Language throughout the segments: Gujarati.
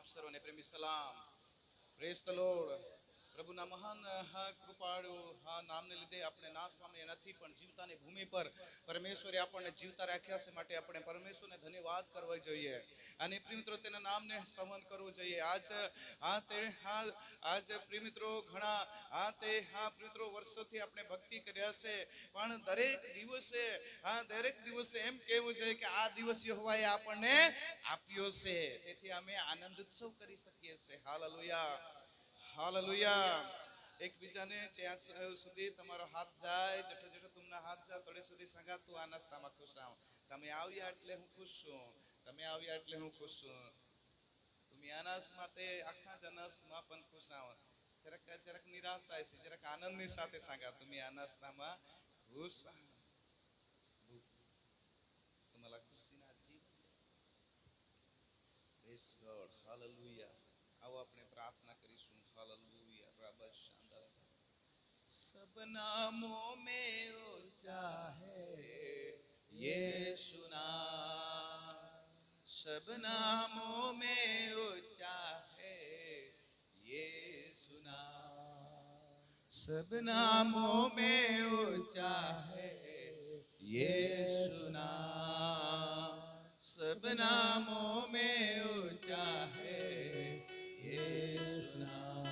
આપ સર્વને પ્રેમી સલામ. Praise the lord. પ્રભુના મહાન કૃપાળુ નામને લીધે આપણે નાશ પામ્યા નથી, પણ જીવતાની ભૂમિ પર પરમેશ્વરે આપણને જીવતા રાખ્યા છે, માટે આપણે પરમેશ્વરને ધન્યવાદ કરવો જોઈએ અને પ્રિય મિત્રો તેના નામને સ્તવન કરવું જોઈએ. આજ પ્રિય મિત્રો ઘણા પ્રિય મિત્રો વર્ષોથી આપણે ભક્તિ કર્યા છે, પણ દરેક દિવસે એમ કહેવું જોઈએ કે આ દિવસ યહોવાએ આપણને આપ્યો છે, તેથી અમે આનંદ ઉત્સવ કરી શકીએ છીએ. Hallelujah, hallelujah. એકબીજાને જ્યાં સુધી તમારો હાથ જાય, જેટલો જેટલો તમને હાથ જાય થોડે સુધી સંગા તું આ નાસ્તામાં ખુશ આવ. તમે આવ્યા એટલે હું ખુશ છું, તમે આવ્યા એટલે હું ખુશ છું. તમે આનસ માટે આખા જનસમાં પણ ખુશ આવ. જરાક નિરાશા છે, જરાક આનંદની સાથે सांगा तुम्ही આ નાસ્તામાં ખુશ આવ. तुम्हाला खुशीना जीवन. Praise God, hallelujah. आओ अपने प्रार्थना करीશું. हालेलुया. रब शांदा. सब नामों में ऊंचा है यीशु नाम, सब नामों में ऊंचा है यीशु नाम, सब नामों में ऊंचा है यीशु नाम, सब नामों में ऊंचा है यीशु नाम.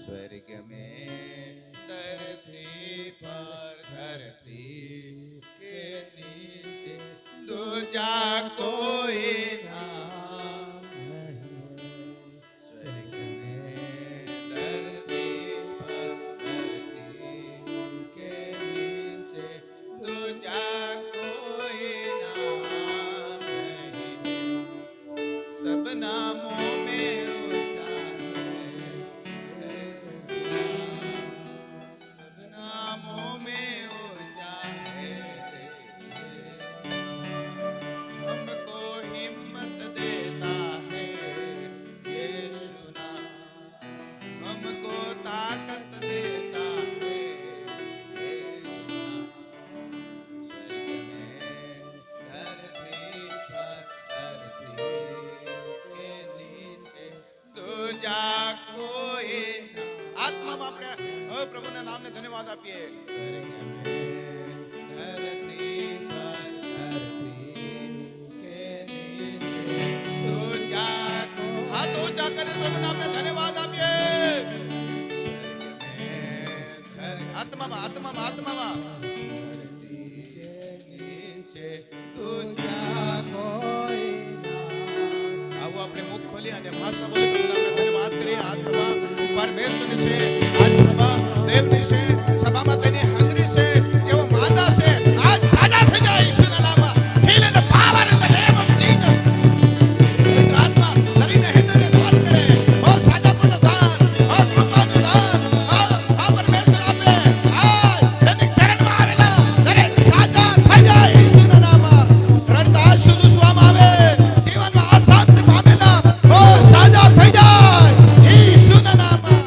स्वर्ग में धरती पर धरती के नीचे दूजा कोई नाम नहीं. स्वर्ग में धरती पर धरती के नीचे दूजा कोई नाम नहीं. सब नामों में પ્રભુના નામને ધન્યવાદ આપીએ. હાથ ઊંચા કરીને પ્રભુ નામને ધન્યવાદ આપીએ. આત્મામાં આત્મામાં આત્મામાં આવો આપણે મુખ ખોલી અને ભાષા બોલી પ્રભુ નામને ધન્યવાદ કરીએ. આ સભા પરમેશ્વરની છે, આજ સભા દેવની છે, સભામાં તેની હાજરી છે. જેઓ માંદા છે આજ સાજા થઈ જાય ઈશ્વરના નામમાં. Heal in the power in the name of Jesus. પવિત્ર આત્મા શરીરને હૃદયને શ્વાસ કરે. ઓ સાજા પણ દાન, ઓ કૃપાનું દાન આ પરમેશ્વર આપે. આ તેની ચરણમાં આવેલા દરેક સાજા થઈ જાય ઈશ્વરના નામમાં. રડતા શુદ્ધ સ્વમાં આવે, જીવનમાં અશાંતિ પામેલા ઓ સાજા થઈ જાય ઈશ્વરના નામમાં.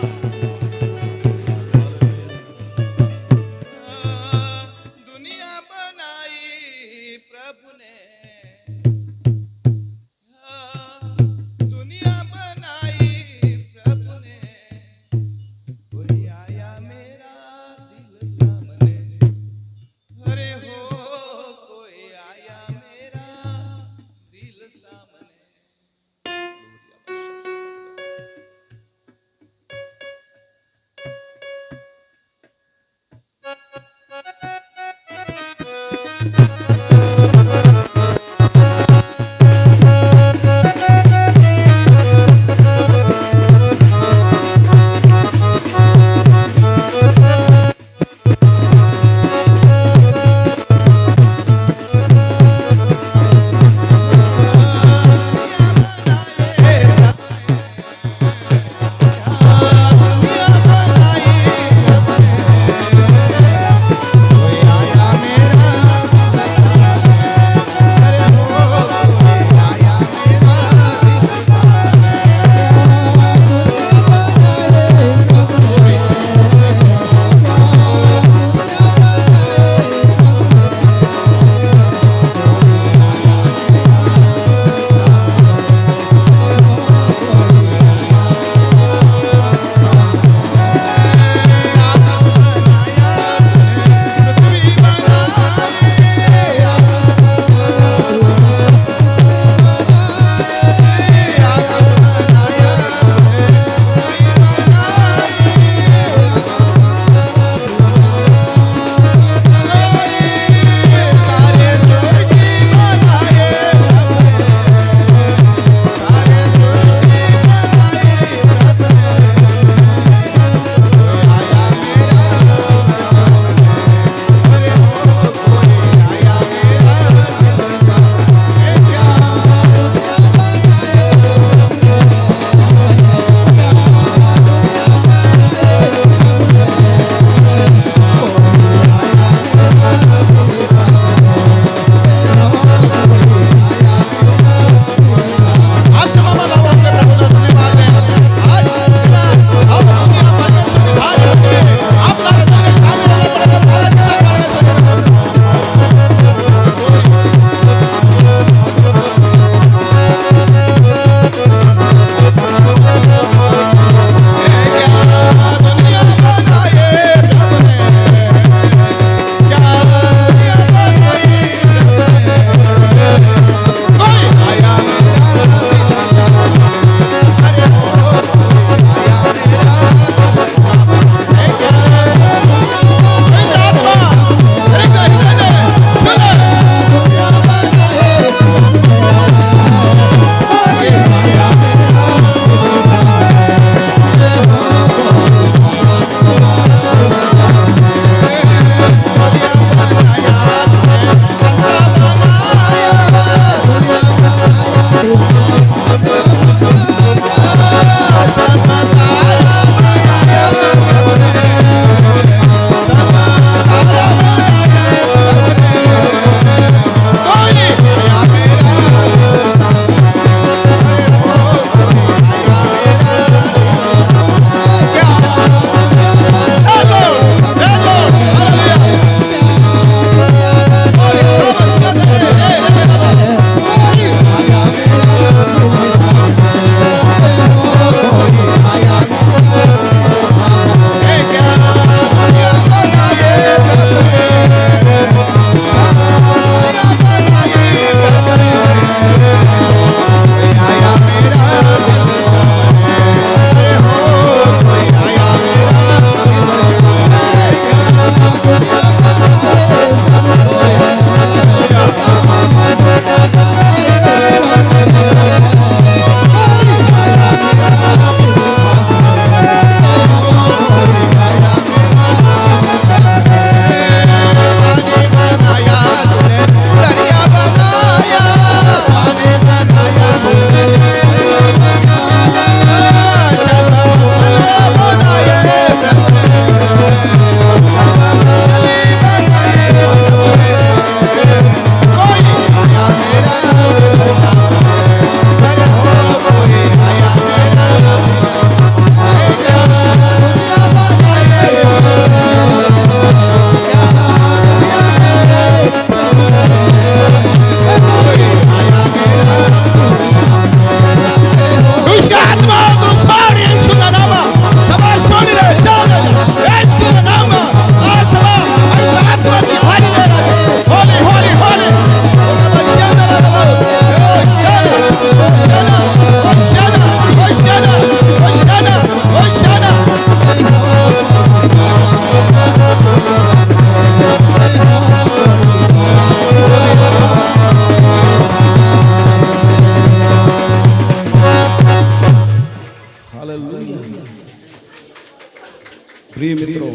પ્રિય મિત્રો,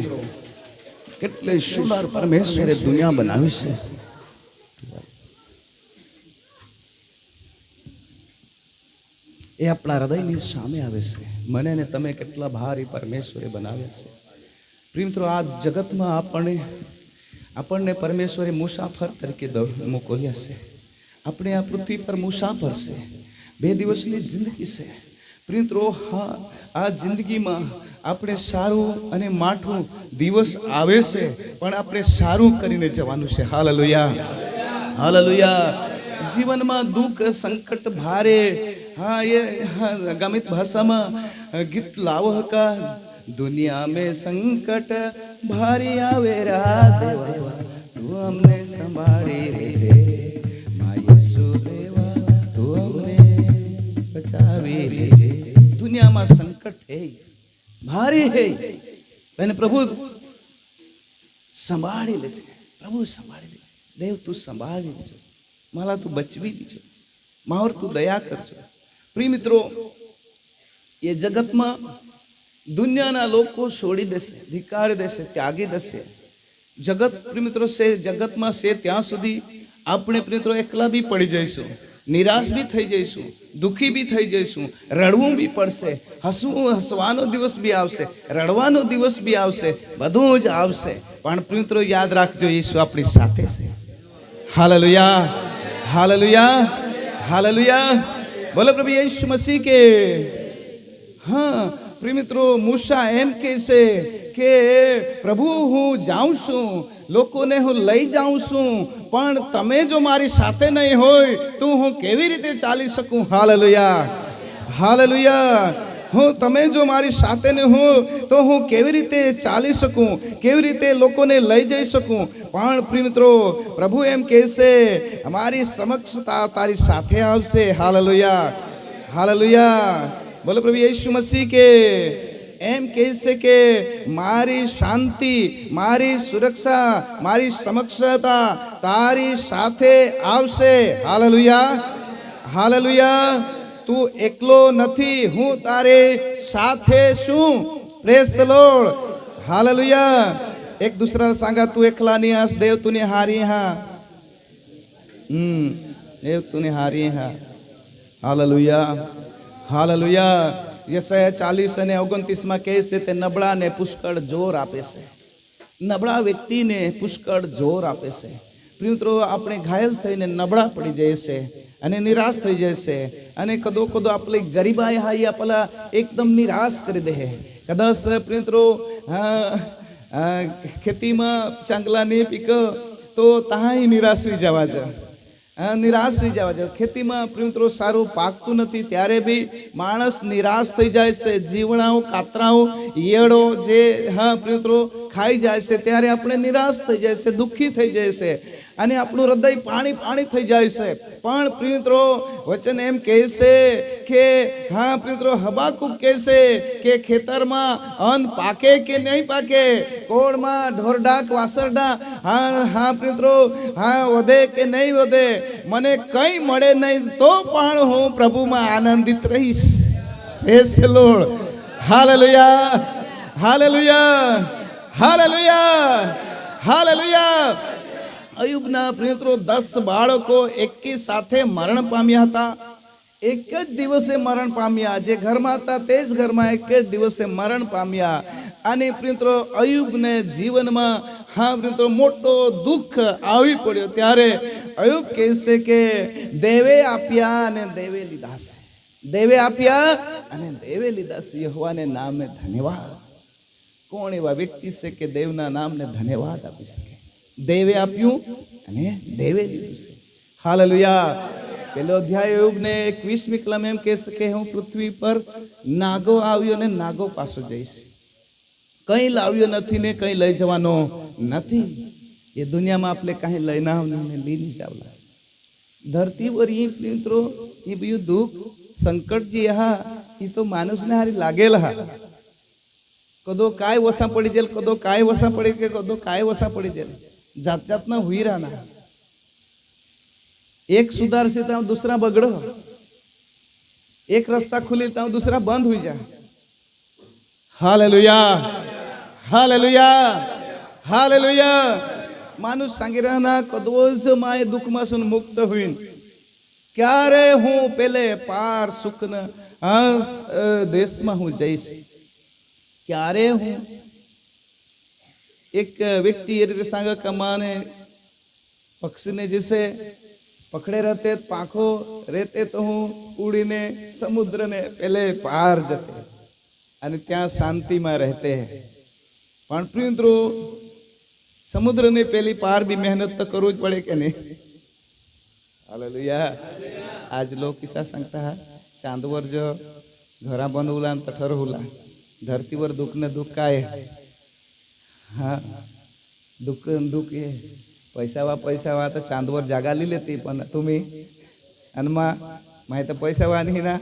કેટલે સુંદર પરમેશ્વરે દુનિયા બનાવી છે. એ આપણા હૃદયની સામે આવે છે. મને ને તમે કેટલા ભારી પરમેશ્વરે બનાવ્યા છે. પ્રિય મિત્રો, આ જગતમાં આપણને પરમેશ્વરે મુસાફર તરીકે મોકલ્યા છે. આપણે આ પૃથ્વી પર મુસાફર છે. 2 દિવસની જિંદગી છે. પ્રિય મિત્રો, આ જિંદગીમાં આપણે સારું અને માઠું દિવસ આવે છે, પણ આપણે સારું કરીને જવાનું છે. Hallelujah, hallelujah. જીવનમાં દુઃખ સંકટ ભારે, ये गमित भाषा में गीत लावो का दुनिया में संकट भारी आवेरा देवा तू हमने संभाળી લેજે મા યેસુ દેવા તું અમને બચાવી લેજે. દુનિયામાં સંકટ હે, ભારી હે, અને પ્રભુ સંભાળી લેજે. પ્રભુ સંભાળી લેજે. દેવ તું સંભાળી લેજો, માલા તું બચવી દીજો, માવર તું દયા કરજો. પ્રિય મિત્રો, એ જગતમાં દુનિયાના લોકો છોડી દેશે, ધિક્કારી દેશે, ત્યાગી દેશે. જગત પ્રિય મિત્રો છે, જગતમાં છે ત્યાં સુધી આપણે પ્રિય મિત્રો એકલા બી પડી જઈશું, નિરાશ બી થઈ જઈશું, દુઃખી બી થઈ જઈશું, રડવું બી પડશે, હસવાનો દિવસ બી આવશે, રડવાનો દિવસ બી આવશે, બધું જ આવશે. પણ પ્રિય મિત્રો યાદ રાખજો, ઈસુ આપણી સાથે છે. હાલેલુયા, હાલેલુયા, હાલેલુયા. બોલો પ્રભુ યીશુ મસીહ કે. હા પ્રિય મિત્રો, મૂસા એમ કહે છે કે પ્રભુ હું જાઉં છું, લોકોને હું લઈ જાઉં છું, પણ તમે જો મારી સાથે નહીં હોય તો હું કેવી રીતે ચાલી શકું. Hallelujah, hallelujah. તમે જો મારી સાથે ન હો તો હું કેવી રીતે ચાલી શકું, કેવી રીતે લોકોને લઈ જઈ શકું. પણ પ્રિય મિત્રો પ્રભુ એમ કહે છે અમારી સમક્ષતા તારી સાથે આવશે. Hallelujah, hallelujah. બોલો પ્રભુ યીશુ મસીહ કે. એમ કહે છે કે મારી શાંતિ, મારી સુરક્ષા, મારી સમક્ષતા તારી સાથે આવશે. Hallelujah, hallelujah. તું એકલો નથી, હું તારે સાથે છું. Praise the Lord, hallelujah. एक दूसरा सांगा तू एकला नहीं हस, देव तूने हारी हाँ. देव तूने हारी हाँ. हालेलुया, हालेलुया. यशाया 40 અને 29 માં કહે છે તે નબળાને પુષ્કળ જોર આપે છે, નબળા વ્યક્તિને પુષ્કળ જોર આપે છે. મિત્રો આપણે ઘાયલ થઈને નબળા પડી જઈએ છે અને નિરાશ થઈ જાય છે, અને કદો આપણી ગરીબાઈ હાઈ આપણા એકદમ નિરાશ કરી દે. કદાચ મિત્રો ખેતીમાં ચાંગલા નહીં પીક તો ત્યાં નિરાશ થઈ જવા છે, નિરાશ થઈ જવા છે. ખેતીમાં મિત્રો સારું પાકતું નથી ત્યારે બી માણસ નિરાશ થઈ જાય છે. જીવડાઓ, કાતરાઓ, ઈયળો જે મિત્રો ખાઈ જાય છે ત્યારે આપણે નિરાશ થઈ જાય છે, દુઃખી થઈ જાય છે, અને આપણું હૃદય પાણી પાણી થઈ જાય છે. પણ મિત્રો વચન એમ કહે છે કે મિત્રો હબાકુક કહે છે કે ખેતરમાં અન્ન પાકે કે નહીં પાકે, કોળમાં ઢોરડાક વાસરડા મિત્રો વધે કે નહીં વધે, મને કંઈ મળે નહીં તો પણ હું પ્રભુમાં આનંદિત રહીશ. પ્રેઝ ધ લોર્ડ, હાલેલુયા, હાલેલુયા, હાલેલુયા, હાલેલુયા. અયુબના મિત્રો 10 બાળકો એકી સાથે મરણ પામ્યા હતા. એક જ દિવસે મરણ પામ્યા. જે ઘરમાં હતા તે જ ઘરમાં એક જ દિવસે મરણ પામ્યા. અને મિત્રો અયુબને જીવનમાં મિત્રો મોટો દુઃખ આવી પડ્યો. ત્યારે અયુબ કહે છે કે દેવે આપ્યા અને દેવે લીધા છે, દેવે આપ્યા અને દેવે લીધા છે. યહોવાને નામને ધન્યવાદ. કોણ એવા વ્યક્તિ છે કે દેવના નામને ધન્યવાદ આપી શકે? દેવે આપ્યું અને દેવે લીધું છે. હાલેલુયા. પેલો અધ્યાય અયુબને 21મી કલમ એમ કહે છે કે હું પૃથ્વી પર નાગો આવ્યો ને નાગો પાછો જઈશ. કંઈ લાવ્યો નથી ને કંઈ લઈ જવાનો નથી. એ દુનિયામાં આપણે કાંઈ લઈને આવને લઈને જાવલા. ધરતી પર એ મિત્રો એ બધું દુઃખ સંકટ જે એ તો માણસને હારી લાગેલા. કદો કાંઈ વસા પડી જાય, કદો કાંઈ વસા પડી કે કદો કાંઈ વસા પડી જાય. જાત જાતના હુઈરાના. एक सुधार से तो दूसरा बगड़ो, एक रास्ता खुले तो दूसरा बंद हुई जा. हालेलुया, हालेलुया हालेलुया माणूस सांगी राहना कदवोज माय दुःखमासून मुक्त होईन ક્યારે હું પેલે પાર સુખના દેશમાં હું જઈશ ક્યારે હું એક વ્યક્તિ એ રીતે सांगा कमाने पक्षी ने जैसे पकड़े रहते पाखो रहते तो हूँ उड़ीने समुद्र ने पहले पार जते અને ત્યાં શાંતિમાં રહેતે પણ પ્રિયમિત્રો સમુદ્રની પેલી પાર બી મહેનત તો કરવું જ પડે કે નહીં हालेलुया आज लोग किस्सा सांगता चांदवर जो घरा बनवला आणि ठरवला धरतीवर दुःख न दुःख काय हा दुःख दुःख ये पैसावा तर चांदवर जागा लिहिली पण तुम्ही आणि माहिती पैसावा नाही ना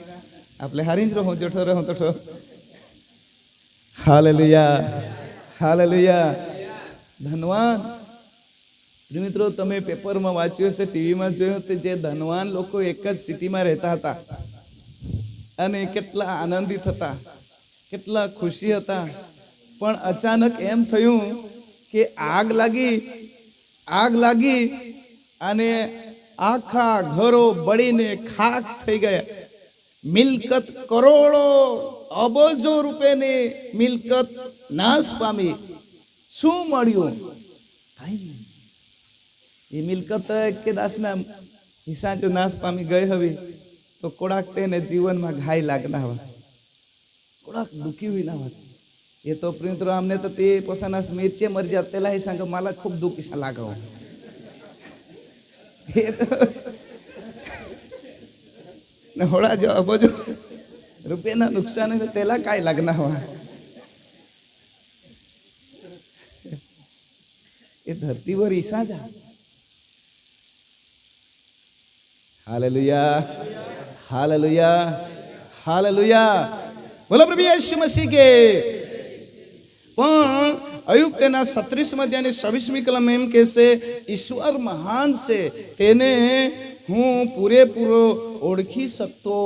आपले हारींज रहो जठो रहो तठो हालेलुया हालेलुया धनवान મિત્રો તમે પેપરમાં વાંચ્યું હશે ટીવીમાં જોયું હશે જે ધનવાન લોકો એક જ સિટીમાં રહેતા હતા અને કેટલા આનંદિત હતા કેટલા ખુશી હતા પણ અચાનક એમ થયું કે આગ લાગી અને આખા ઘરો બળીને ખાક થઈ ગયા મિલકત કરોડો અબજો રૂપિયાની મિલકત નાશ પામી શું મળ્યું કાંઈ નહીં ये मिलकत के दासना हिस्सा जो नाश पामी गए हवी तो कोड़ाक तेने जीवन में घाय लागना हवा कोड़ाक दुखी हुई ना होत ये तो प्रिंतर हमने तो ते पोसानास मिर्चे मर जाते ला ही सांग मला खूब दुखी सा लागा ये तो नहोड़ा जो अब जो रुपये ना नुकसान है तेला काय लागना हवा ये धरती पर ईसा जा हालेलुया हालेलुया हालेलुया बोलो प्रभु यीशु मसीह के पण अयुब तेना 37 अध्यायની 26મી કલમ એમ કહેશે ઈશ્વર મહાન છે તેને હું પૂરેપૂરો ઓળખી શકતો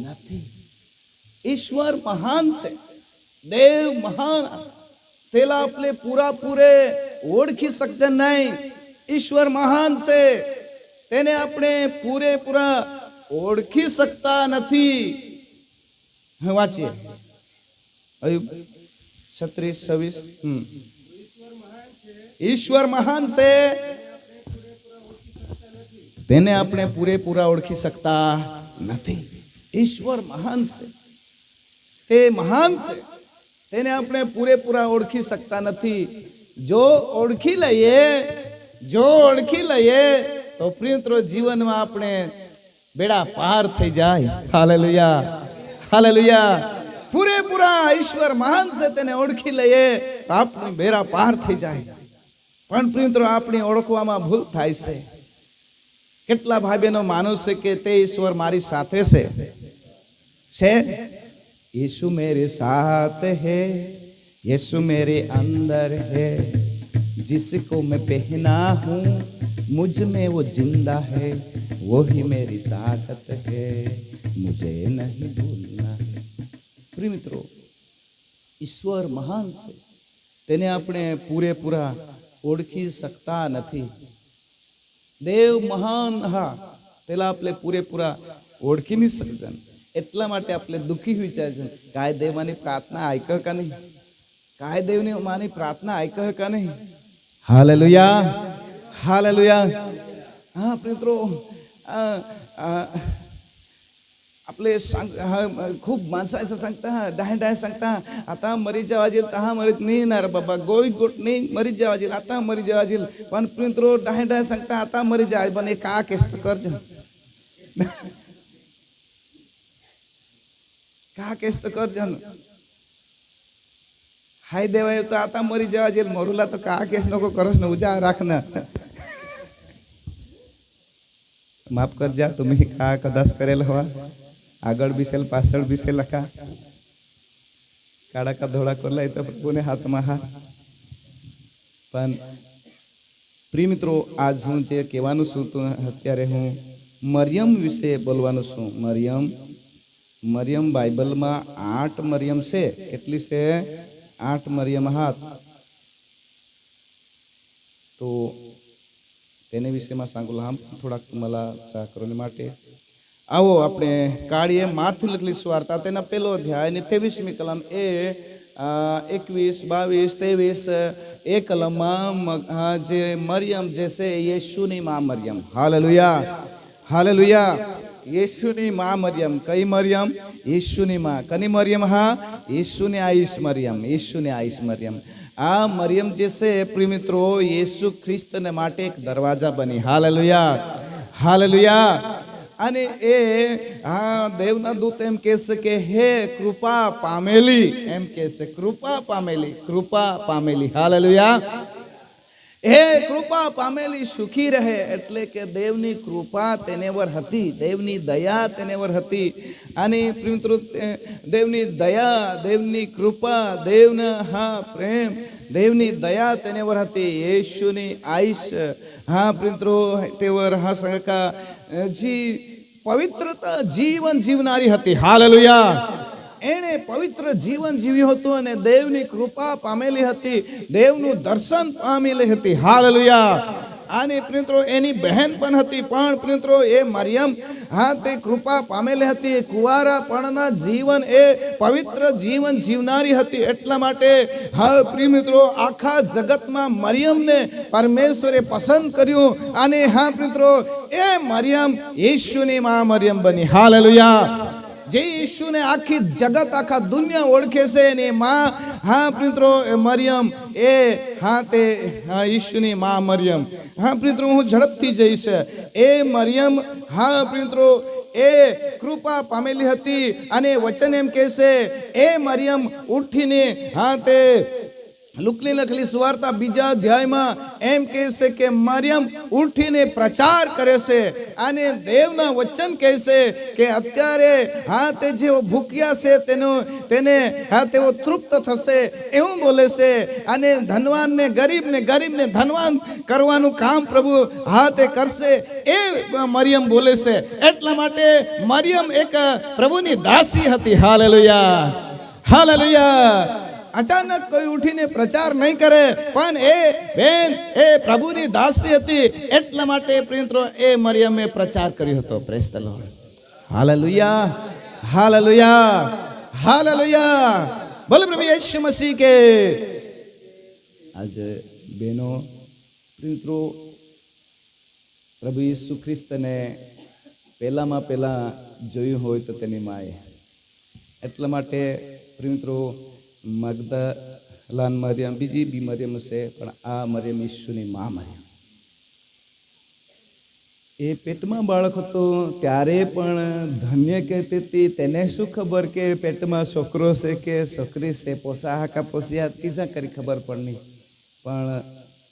નથી ઈશ્વર મહાન છે દેવ મહાન તેલા આપણે પૂરાપૂરે ઓળખી શકતા નહીં ઈશ્વર મહાન છે તેને આપણે પૂરેપૂરા ઓળખી શકતા નથી વાંચીએ અયુબ 36:26 ઈશ્વર મહાન છે તેને આપણે પૂરેપૂરા ઓળખી શકતા નથી ઈશ્વર મહાન છે તે મહાન છે તેને આપણે પૂરેપૂરા ઓળખી શકતા નથી જો ઓળખી લઈએ तो प्रियमित्रों जीवन में अपने बेड़ा पार थई जाए हालेलुया हालेलुया पूरेपूरा ईश्वर महान से तेने ओळखी लઈએ तो अपने बेड़ा पार थई जाए पण प्रियमित्रों अपनी ओळखवामां भूल थाय छे કેટલા ભાઈ બહેનો માનો છે કે તે ઈશ્વર મારી સાથે છે यीशु मेरे साथ है यीशु मेरे अंदर है जिसको मैं पहना हूँ मुझ में वो जिंदा है वो ही मेरी ताकत है मुझे नहीं भूलना है प्रिय मित्रों ईश्वर महान से तेने अपने पूरेपूरा ओळखी सकता नहीं देव महान हा तेला आपले पूरेपूरा ओळखी नहीं सकजन એટલા માટે આપણે દુઃખી હોઈ જાય છે काय देवानी प्रार्थना ऐकह का नहीं काय देवनी मानी प्रार्थना ऐकह का नहीं हालेलुया हालेलुया हाँ मित्रों आपले खूप माणसं असं सांगता डाय सांगता आता मरी जावाजील तहा मरीत नाही येणार बाबा गोई गोट नाही मरी जावाजील आता मरी जावाजील पण मित्रों डाय सांगता आता मरी जाय पण एक का केस्ट करज का केस्त करजन हाय देवा तो आता मरी जावाजील मरूला तो का केस नको करस न उजा राखना माफ कर जा तुम्ही का कदाच करेल हवा આગળ બીસેલ પાછળ બીસેલ લખા કાળા કા ધોળા કરલા તો પ્રભુને હાથમાં હા પણ પ્રિય મિત્રો આજ હું જે કહેવાનું છું તો અત્યારે હું મરિયમ વિશે બોલવાનું છું મરિયમ બાઇબલમાં 8 મરિયમ છે કેટલી છે 8 મરિયમ હાથ તો તેને વિશેમાં सांगू लांब થોડાક मला સહકરોની માટે આવો આપણે કાળીએ માથું લખેલી સુવાર્તા તેના પહેલો અધ્યાય અને 23મી કલમ એ 21, 22, 23 એ કલમમાં જે મરિયમ જે છે યેશુની માં મરિયમ હાલેલુયા હાલેલુયા યેશુની માં મરિયમ કઈ મરિયમ યેશુની માં કની મરિયમ હા યેશુની આઈશ મરિયમ યેશુની આઈશ મરિયમ આ મરિયમ જે છે પ્રિય મિત્રો યેસુ ખ્રિસ્તને માટે એક દરવાજા બની હાલેલુયા હાલેલુયા અને એ હા દેવના દૂત એમ કહેશે કે હે કૃપા પામેલી એમ કહેશે કૃપા પામેલી હાલેલુયા હે કૃપા પામેલી સુખી રહે એટલે કે દેવની કૃપા તેને પર હતી દેવની દયા તેને પર હતી અને પ્રિય મિત્રો દેવની દયા દેવની કૃપા દેવના હા પ્રેમ દેવની દયા તેને પર હતી યેશુની આઈશ હા પ્રિય મિત્રો તેવર હા સગકા જી પવિત્રતા જીવન જીવનારી હતી હાલેલુયા એણે પવિત્ર જીવન જીવ્યું હતું અને દેવની કૃપા પામેલી હતી દેવનું દર્શન પામેલી હતી હાલેલુયા અને પ્રિય એની બહેન પણ હતી પણ પ્રિય એ મરિયમ હા તે કૃપા પામેલી હતી કુંવારાપણના જીવન એ પવિત્ર જીવન જીવનારી હતી એટલા માટે હા પ્રિય મિત્રો આખા જગતમાં મરિયમને પરમેશ્વરે પસંદ કર્યું અને હા પ્રિય એ મરિયમ યેશુની માં મરિયમ બની હાલેલુયા જે યેશુને આખી જગત આખા દુનિયા ઓળખે છે ને માં હા પ્રિય મરિયમ એ હા તે હા યેશુની માં મરિયમ હા પ્રિય હું ઝડપથી જઈશ એ મરિયમ હા પ્રિય એ કૃપા પામેલી હતી અને વચન એમ કહેશે એ મરિયમ ઉઠીને હા તે લુકની લખેલી સુવાર્તા બીજા અધ્યાયમાં એમ કહેશે કે મરિયમ ઉઠીને પ્રચાર કરે છે અને દેવના વચન કહેશે કે અત્યારે હા તે જેઓ ભૂખ્યા છે તેને હા તેઓ તૃપ્ત થશે એવું બોલે છે અને ધનવાનને ગરીબને ધનવાન કરવાનું કામ પ્રભુ હા તે કરશે એ મરિયમ બોલે છે એટલા માટે મરિયમ એક પ્રભુની દાસી હતી હાલેલુયા હાલેલુયા અચાનક કોઈ ઉઠીને પ્રચાર નહીં કરે પણ એ બેન એ પ્રભુની દાસી હતી એટલા માટે પ્રિય એ મરિયમે પ્રચાર કર્યો હતો પ્રેઝ ધ લોર્ડ હાલેલુયા હાલેલુયા હાલેલુયા બોલો પ્રભુ યેશુ મસીહ કે આજે બેનો પ્રિય પ્રભુ યેસુ ખ્રિસ્તને પહેલા જોયું હોય તો તેની માએ એટલા માટે પ્રિય મગદલાન મરિયમ બીજી બી મરિયમ છે પણ આ મરિયમ યેશુની માં મરિયમ એ પેટમાં બાળક હતો ત્યારે પણ ધન્ય કહેતી હતી તેને શું ખબર કે પેટમાં છોકરો છે કે છોકરી છે પોસા હાકા પોસિયા કિસા કરી ખબર પડની પણ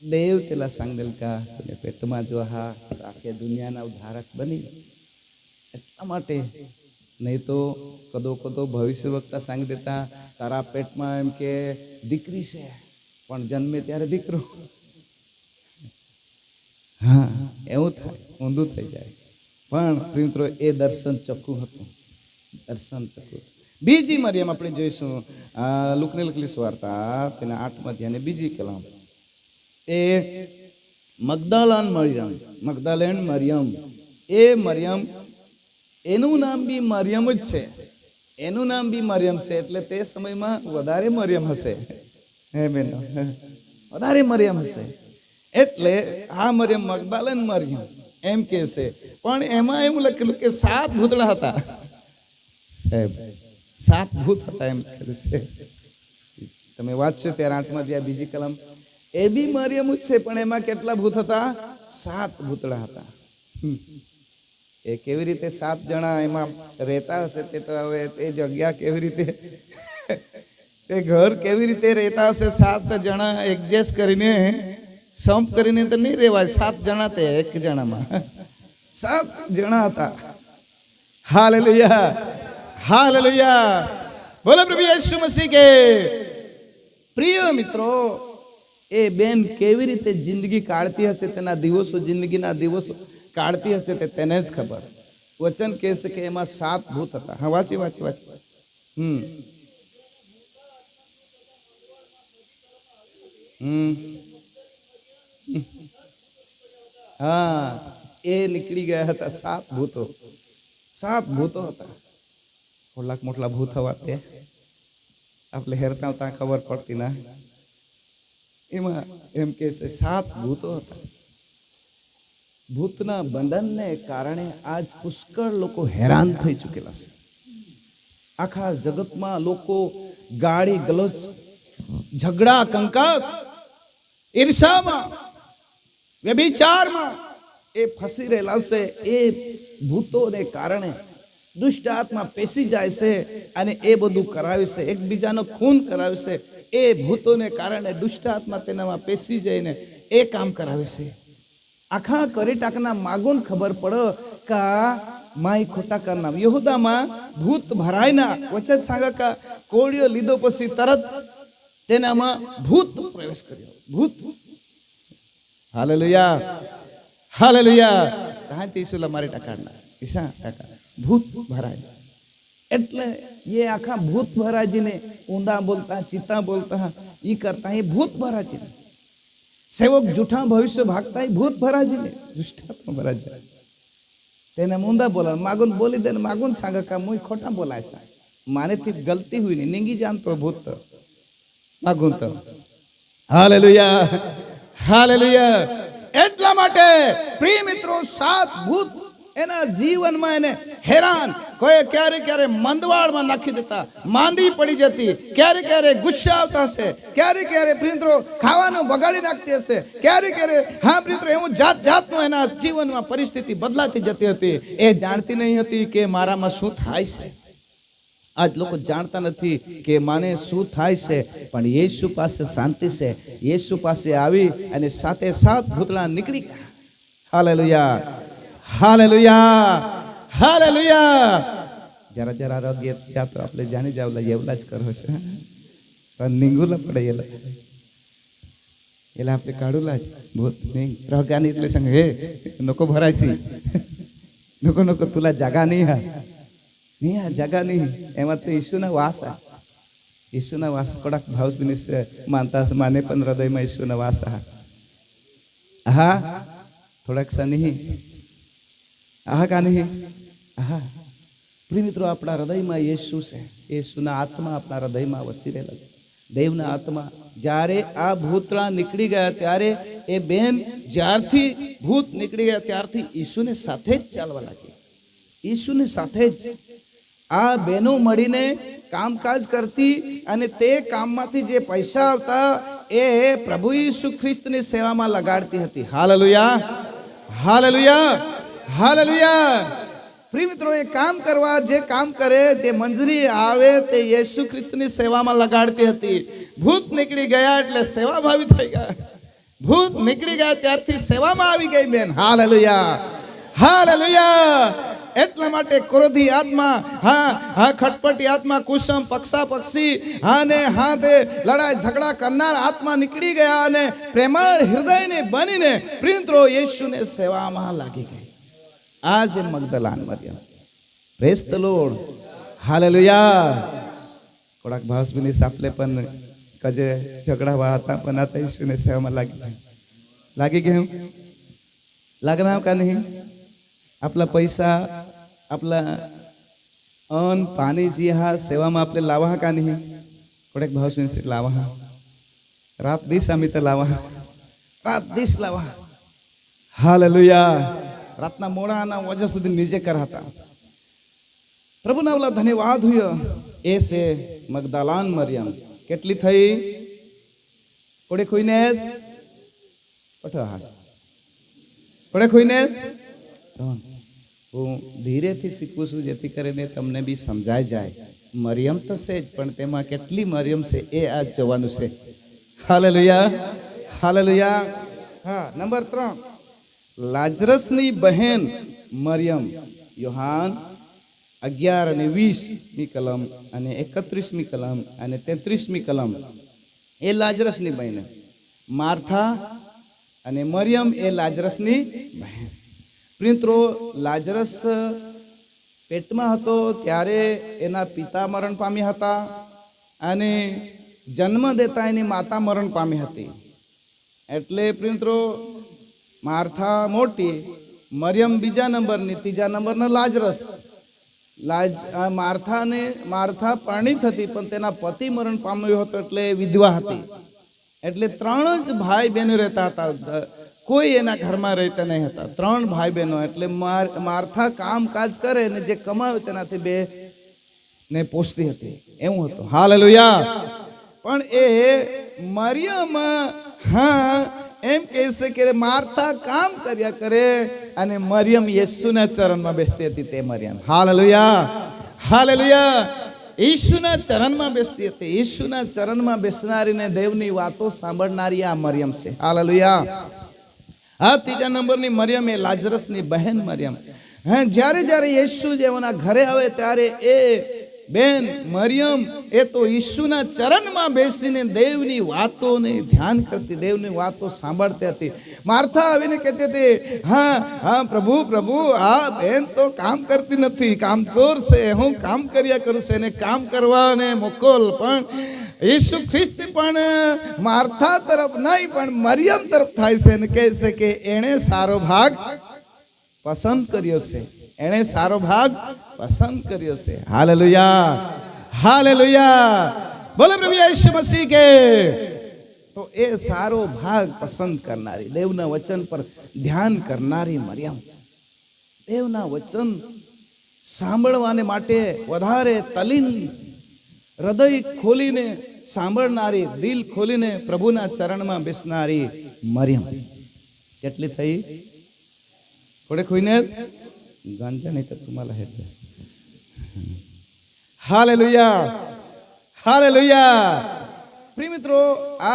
દેવ તેલા सांगेल का तुझे પેટમાં જો હા આખે દુનિયાના ઉદ્ધારક બની એટલા માટે નહીં તો કદો ભવિષ્ય વક્તા सांगी દેતા તારા પેટમાં એમ કે દીકરી છે પણ જન્મે ત્યારે દીકરો હા એવું થાય ઊંધું થઈ જાય પણ પ્રિય એ દર્શન ચોખ્ખું હતું દર્શન ચોખ્ખું બીજી મરિયમ આપણે જોઈશું લુકની લખેલી સુવાર્તા તેના 8મા અધ્યાયની બીજી કલમ એ મગદલેન મરિયમ એ મરિયમ એનું નામ બી મરિયમ જ છે એનું નામ બી મરિયમ છે એટલે તે સમયમાં વધારે મરિયમ હશે હે બેનો વધારે મરિયમ હશે એટલે આ મરિયમ મગદલેન મરિયમ એમ કે છે પણ એમાં એવું લખેલું કે 7 ભૂતળા હતા સાહેબ 7 ભૂત હતા એમ લખેલું છે તમે વાંચશો ત્યારે 8મા અધ્યાય બીજી કલમ એ બી મરિયમ જ છે પણ એમાં કેટલા ભૂત હતા 7 ભૂતળા હતા એ કેવી રીતે 7 જણા એમાં રહેતા હશે તે તો હવે તે જગ્યા કેવી રીતે તે ઘર કેવી રીતે રહેતા હશે 7 જણા એડજસ્ટ કરીને સંપ કરીને તો નહીં રહેવાય 7 જણા તે એક જણામાં 7 જણા હતા હાલેલુયા હાલેલુયા બોલો પ્રભુ યેસુ મસીહ કે પ્રિય મિત્રો એ બેન કેવી રીતે જિંદગી કાઢતી હશે તેના દિવસો જિંદગીના દિવસો કાઢતી હશે તે તેને જ ખબર વચન કહે છે કે એમાં 7 ભૂત હતા હા વાંચી હા, એ નીકળી ગયા હતા 7 ભૂતો. 7 ભૂતો હતા. ઓલાક મોટલા ભૂત હવા તે આપણે હેરતા ત્યાં ખબર પડતી ના. એમાં એમ કે છે 7 ભૂતો હતા. ભૂતના બંધનને કારણે આજ પુષ્કળ લોકો હેરાન થઈ ચૂકેલા છે. આખા જગતમાં લોકો ગાળી ગલોચ, ઝઘડા, કંકાસ, ઈર્ષામાં, વ્યભિચારમાં એ ફસી રહેલા છે. એ ભૂતોને કારણે દુષ્ટ આત્મા પેસી જાય છે અને એ બધું કરાવે છે, એકબીજાનો ખૂન કરાવે છે. એ ભૂતોને કારણે દુષ્ટ આત્મા તેનામાં પેસી જઈને એ કામ કરાવે છે. આખા કરીટાકના માગોન ખબર પડે કે માય ખોટા કરના યહૂદામાં ભૂત ભરાયના વચ્ચે સાંગા કા કોળીઓ લીધો પછી તરત તેનામાં ભૂત પ્રવેશ કર્યો. ભૂત, હાલેલુયા, હાલેલુયા. કહાથી ઈસુલા મારી ટકાના ઈસા ટકા ભૂત ભરાય એટલે એ આખા ભૂત ભરાજીને ઊંડા બોલતા, ચિત્તા બોલતા, ઈ કરતા એ ભૂત ભરાજીને સેવક જૂઠા ભવિષ્ય ભાગતા એ ભૂત ભરાજીને દુષ્ટાત્મા ભરાજી તેને ઊંડા બોલા માગુન બોલી દે માગુન સાગા કા મુઈ ખોટા બોલાય સા માનેથી ગલતી હુઈ ને નીંગી જાનતો ભૂત માગુન તો હાલેલુયા, હાલેલુયા. એટલા માટે પ્રિય મિત્રો 7 ભૂત એના જીવનમાં એને હેરાન, કોઈ ક્યારે ક્યારે મંદવાળમાં નાખી દેતા, માંદી પડી જતી, ક્યારે ક્યારે ગુસ્સા આવતા હશે, ક્યારે ક્યારે પ્રિયત્રો ખાવાનું બગાડી નાખતી હશે, ક્યારે ક્યારે હા પ્રિયત્રો એવું જાત જાતનું એના જીવનમાં પરિસ્થિતિ બદલાતી જતી હતી. એ જાણતી નહીં હતી કે મારામાં શું થાય છે. આજ લોકો જાણતા નથી કે માને શું થાય છે, પણ યેસુ પાસે શાંતિ છે. યેસુ પાસે આવી અને 7 ભૂતળા નીકળી ગયા. હાલેલુયા, હાલેલુયા, હાલેલુયા. જરા જરા આરોગ્ય ત્યાં તો આપણે જાણી જાવલા એવલા જ કરો છે, પણ નીંગુલા પડે એલા આપણે કાઢુલા જ ભૂત નહીં રોગાની એટલે સંગ હે નકો ભરાયસી નકો નકો તુલા જાગા નહીં હા નહીં આ જગા નહીં. એમાં તો ઈશુના વાસ આ ઈશુના વાસ કડક ભાવ માનતા માને પણ હૃદયમાં ઈશુના વાસ હા થોડાક સા નહીં આહા કા નહીં આહા. પ્રિય મિત્રો આપણા હૃદયમાં યેસુ છે. યેસુના આત્મા આપણા હૃદયમાં વસી રહેલા છે. દેવના આત્મા જ્યારે આ ભૂતળા નીકળી ગયા ત્યારે એ બેન જ્યારથી ભૂત નીકળી ગયા ત્યારથી ઈશુને સાથે જ ચાલવા લાગી. ઈશુને સાથે જ આ બહેનો મળીને કામકાજ કરતી અને તે કામમાંથી જે પૈસા આવતા એ પ્રભુ ઈસુ ખ્રિસ્તની સેવામાં લગાડતી હતી. હાલેલુયા, હાલેલુયા, હાલેલુયા. પ્રિય મિત્રો એ કામ કરવા જે કામ કરે જે મંજરી આવે તે યેસુ ખ્રિસ્તની સેવામાં લગાડતી હતી. ભૂત નીકળી ગયા એટલે સેવાભાવી થઈ ગયા. ભૂત નીકળી ગયા ત્યારથી સેવામાં આવી ગઈ બેન. Hallelujah, hallelujah. એટલા માટે ક્રોધી આત્મા, હા ખટપટી આત્મા, કુસમ પક્ષા પક્ષી અને હા તે લડાઈ ઝઘડા કરનાર આત્મા નીકળી ગયા અને પ્રેમાળ હૃદયને બનીને પ્રિયત્રો યેશુને સેવામાં લાગી ગઈ. આ જે મગદલાન મરિયમ, પ્રેઝ ધ લોર્ડ, હાલેલુયા. થોડાક ભાસબીની સાપલે પણ કજે ઝઘડા હતા પણ આ યેશુને સેવામાં લાગી ગયું. લાગના કા નહીં आपला पैसा आपला अन्न पाणी जी हा सेवाમાં આપણે લાવા का नहीं कोडेक भाव सुनसे लावा रात दिस आम्ही तर लावा रात दिस लावा. हालेलुया. रातना मोडाना वजह સુધી નીચે કરાતા પ્રભુના વલા ધન્યવાદ હુયો. એ છે મગદલાન મરિયમ. કેટલી થઈ કોડે ખોઈને પઠો હાસ કોડે ખોઈને હું ધીરેથી શીખું છું જેથી કરીને તમને બી સમજાઈ જાય. મરિયમ તો છે જ પણ તેમાં કેટલી મરિયમ છે એ આજ જોવાનું છે. Hallelujah, hallelujah. હા, નંબર 3 લાજરસની બહેન મરિયમ. યોહાન 11 અને 20મી કલમ અને 31મી કલમ અને 33મી કલમ. એ લાજરસની બહેન. માર્થા અને મરિયમ એ લાજરસની બહેન. પ્રિયત્રો લાજરસ પેટમાં હતો ત્યારે એના પિતા મરણ પામ્યા હતા અને જન્મ દેતા એની માતા મરણ પામી હતી. એટલે પ્રિયમિત્રો માર્થા મોટી, મરિયમ બીજા નંબરની, ત્રીજા નંબરના લાજરસ. માર્થા પરણિત હતી પણ તેના પતિ મરણ પામ્યો હતો એટલે વિધવા હતી. એટલે 3 જ ભાઈ બહેનો રહેતા હતા, કોઈ એના ઘરમાં રહેતા નહીં હતા. 3 ભાઈ બહેનો. એટલે માર્થા કામકાજ કરે ને જે કમાવે તેનાથી 2 ને પોષતી હતી, એવું હતું. હાલેલુયા. પણ એ મરિયમ એમ કહે છે કે માર્થા કામ કર્યા કરે અને મરિયમ યેસુના ચરણમાં બેસતી હતી. તે મરિયમ, હાલેલુયા, હાલેલુયા, યેસુના ચરણમાં બેસતી હતી. યેસુના ચરણમાં બેસનારીને દેવની વાતો સાંભળનારી આ મરિયમ છે. હાલેલુયા. આ ત્રીજા નંબરની મરિયમ એ લાજરસની બહેન મરિયમ. જ્યારે જ્યારે યેસુ જેઓના ઘરે આવે ત્યારે એ બેન મરિયમ એ તો ઈસુના ચરણમાં બેસીને દેવની વાતોને ધ્યાન કરતી, દેવની વાતો સાંભળતી હતી. માર્થા આવીને કહેતી હતી, હા પ્રભુ પ્રભુ, આ બેન તો કામ કરતી નથી, કામચોર છે, હું કામ કર્યા કરું છું, એને કામ કરવાને મોકલ. પણ ઈસુ ખ્રિસ્ત પણ માર્થા તરફ નહીં પણ મરિયમ તરફ થાય છે અને કહે છે કે એણે સારો ભાગ પસંદ કર્યો છે, એણે સારો ભાગ પસંદ કર્યો છે. હાલેલુયા, હાલેલુયા, બોલો પ્રભુ ઈસુ મસીહ કે. તો એ સારો ભાગ પસંદ કરનારી, દેવના વચન પર ધ્યાન કરનારી મરિયમ, દેવના વચન સાંભળવાને માટે વધારે તલીન, હૃદય ખોલીને સાંભળનારી, દિલ ખોલીને પ્રભુના ચરણમાં બેસનારી મરિયમ કેટલી થઈ? थोडे खोईने गांजा नहीं तर तुम्हाला हे. Hallelujah, hallelujah. प्रिय मित्रों, आ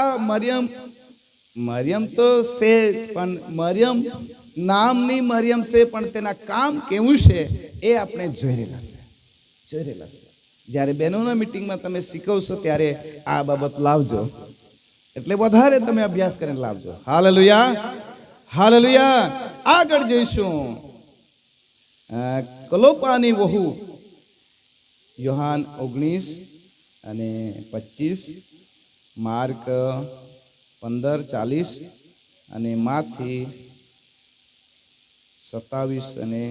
मरियम तो सेज पण मरियम नामनी मरियम से पण तेना काम केवुं छे ए आपणे જોઈ રહેલા છે. જ્યારે બહેનોના મીટિંગમાં તમે શીખવશો ત્યારે આ બાબત લાવજો, એટલે વધારે તમે અભ્યાસ કરીને લાવજો. Hallelujah, hallelujah. આગળ જઈશું. કલોપાની વહુ, યોહાન 19 અને 25, માર્ક 15:40 અને માથી 27 અને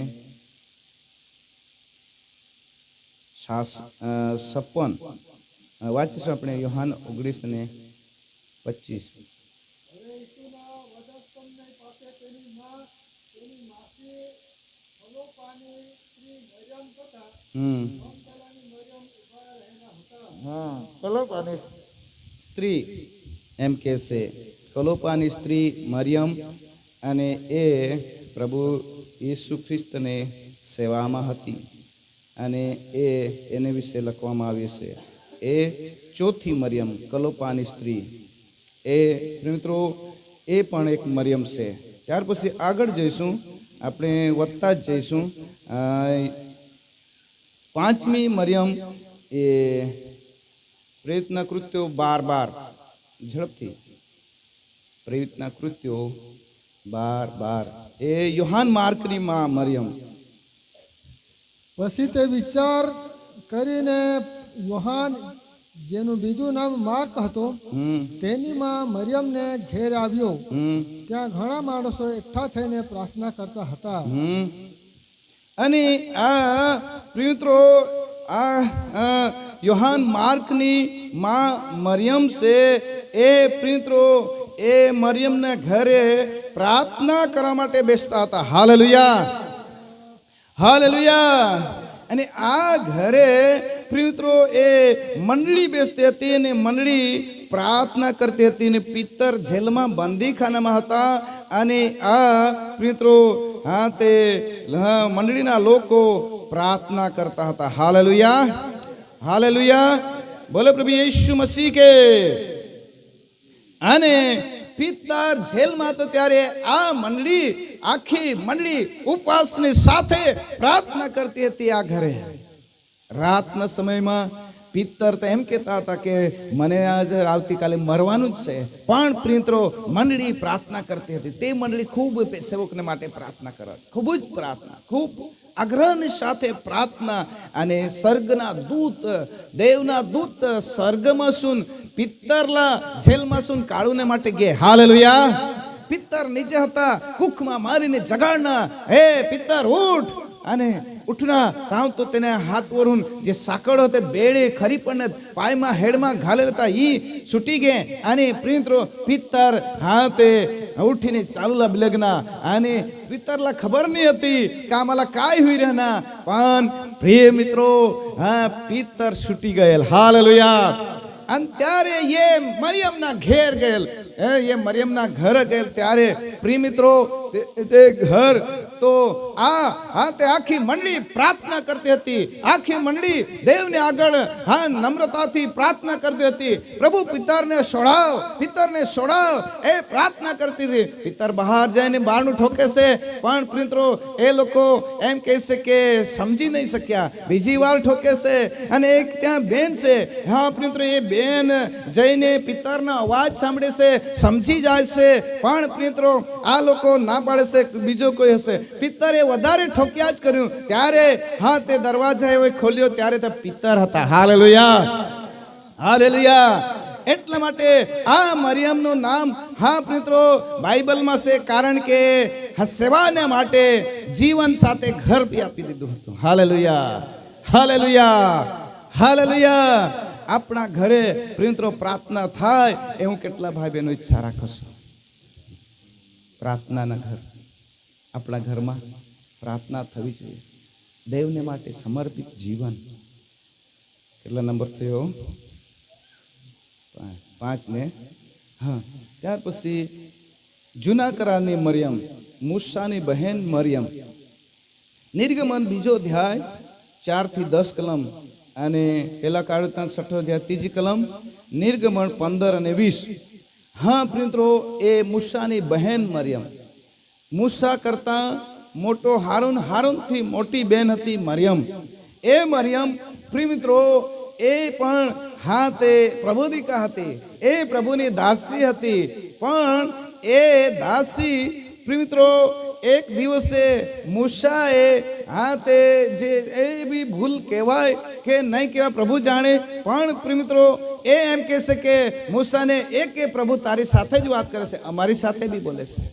56 વાંચીશું આપણે. યોહાન 19 અને 25. કલોપાની સ્ત્રી એમ કે છે, કલોપાની સ્ત્રી મરિયમ, અને એ પ્રભુ ઈસુ ખ્રિસ્તને સેવામાં હતી અને એને વિશે લખવામાં આવ્યું છે. એ ચોથી મરિયમ, કલોપાની સ્ત્રી, એ મિત્રો એ પણ એક મરિયમ છે. ત્યાર પછી આગળ જઈશું, આપણે વધતા જ જઈશું. 5મી મરિયમ એ પ્રેરિતના કૃત્યો 12 ઝડપથી, પ્રેરિતના કૃત્યો 12 એ યોહાન માર્કની માં મરિયમ. પછી તે વિચાર કરીને યોહાન, જેનું બીજું નામ માર્ક હતું, તેની માં મરિયમને ઘેર આવ્યો. ત્યાં ઘણા માણસો એકઠા થઈને પ્રાર્થના કરતા હતા. અને આ પ્રિયત્રો, આ યોહાન માર્કની માં મરિયમ છે. એ પ્રિયત્રો એ મરિયમના ઘરે પ્રાર્થના કરવા માટે બેસતા હતા. Hallelujah, hallelujah. અને આ ઘરે પ્રિયત્રો એ મંડળી બેસતી હતી અને મંડળી પ્રાર્થના કરતી હતી. અને પિત્તર જેલમાં બંદીખાનામાં હતા. અને આ પ્રિયત્રો તે મંડળીના લોકો પ્રાર્થના કરતા હતા. હાલેલુયા, હાલેલુયા, બોલો પ્રભુ ઈસુ મસીહ કે. અને પિત્તર જેલમાં તો ત્યારે આ મંડળી, આખી મંડળી ઉપવાસની સાથે પ્રાર્થના કરતી હતી આ ઘરે. રાતના સમયમાં પિત્તર તો એમ કહેતા હતા કે મને આવતીકાલે મરવાનું જ છે, પણ પ્રિયત્રો મંડળી પ્રાર્થના કરતી હતી. તે મંડળી ખૂબ સેવકને માટે પ્રાર્થના કરત, ખૂબ જ પ્રાર્થના, ખૂબ આગ્રહની સાથે પ્રાર્થના. અને સ્વર્ગના દૂત, દેવના દૂત સ્વર્ગમાં શું પિત્તરલા જેલમાં કાળુને માટે ગે. હાલેલુયા. પિત્તર નીચે હતા, કુખમાં મારીને જગાડના, હે પિત્તર ઉઠ, અને ઉઠના તાવ તો તેને હાથ વरून જે સાકડો તે બેડે ખરી પણ પાયમાં હેડમાં ઘાલેલા હતા ઈ છૂટી ગે. અને પ્રિયમિત્રો પિત્તર હાથે ઉઠીને ચાલુલા બિલગના, અને પિત્તરલા ખબર નહીં હતી કે આમાલા કાય હોઈ રહેના, પણ પ્રિય મિત્રો હા પિત્તર છૂટી ગયેલ. હાલેલુયા. અને ત્યારે એ મરિયમના ઘેર ગયેલ, એ મરિયમના ઘર ગયેલ. ત્યારે પ્રિય મિત્રો તે ઘર તો તે આખી મંડળી પ્રાર્થના કરતી હતી. આખી મંડળી દેવને આગળ નમ્રતાથી પ્રાર્થના કરતી હતી. પ્રભુ પિત્તરને છોડાવ, પિત્તરને છોડાવ, એ પ્રાર્થના કરતી હતી. પિત્તર બહાર જઈને બારણું ઠોકે છે, પણ મિત્રો એ લોકો એમ કહે છે કે સમજી નહીં શક્યા. બીજી વાર ઠોકે છે, અને એક ત્યાં બેન છે. મિત્રો એ બેન જઈને પિત્તરનો અવાજ સાંભળે છે, સમજી જાય છે, પણ મિત્રો આ લોકો ના પાડે છે બીજો કોઈ હશે. પિત્તરે વધારે ઠોક્યા જ કર્યું. ત્યારે તે દરવાજા એવો ખોલ્યો, ત્યારે તે પિત્તર હતા. હાલેલુયા. હાલેલુયા. એટલા માટે આ મરિયમનું નામ મિત્રો બાઇબલમાં છે, કારણ કે સેવાને માટે જીવન સાથે ઘર બી આપી દીધું હતું. હાલેલુયા. હાલેલુયા. હાલેલુયા. આપણા ઘરે મિત્રો પ્રાર્થના થાય એવું કેટલા ભાઈ બહેનો ઈચ્છા રાખો છો? પ્રાર્થનાના ઘર, આપણા ઘરમાં પ્રાર્થના થવી જોઈએ. દેવને માટે સમર્પિત જીવન. કેટલા નંબર થયો? 5 ને ત્યાર પછી જૂના કરારની મરિયમ, મૂસાની બહેન મરિયમ. નિર્ગમન 2 અધ્યાય 4 થી 10 કલમ, અને પેલા કાળના 6 અધ્યાય 3 કલમ, નિર્ગમન 15 અને 20. મિત્રો એ મૂસાની બહેન મરિયમ. મૂસા કરતા મોટો હારૂન, હારૂનથી મોટી બેન હતી મરિયમ. એ મરિયમ પ્રિય મિત્રો એ પણ તે પ્રબોધિકા હતી, એ પ્રભુની દાસી હતી. પણ એ દાસી પ્રિય મિત્રો એક દિવસે મૂસાએ તે જે એ બી ભૂલ કહેવાય કે નહીં કહેવાય પ્રભુ જાણે, પણ પ્રિય મિત્રો એ એમ કહે છે કે મૂસાને કે પ્રભુ તારી સાથે જ વાત કરે છે, અમારી સાથે બી બોલે છે.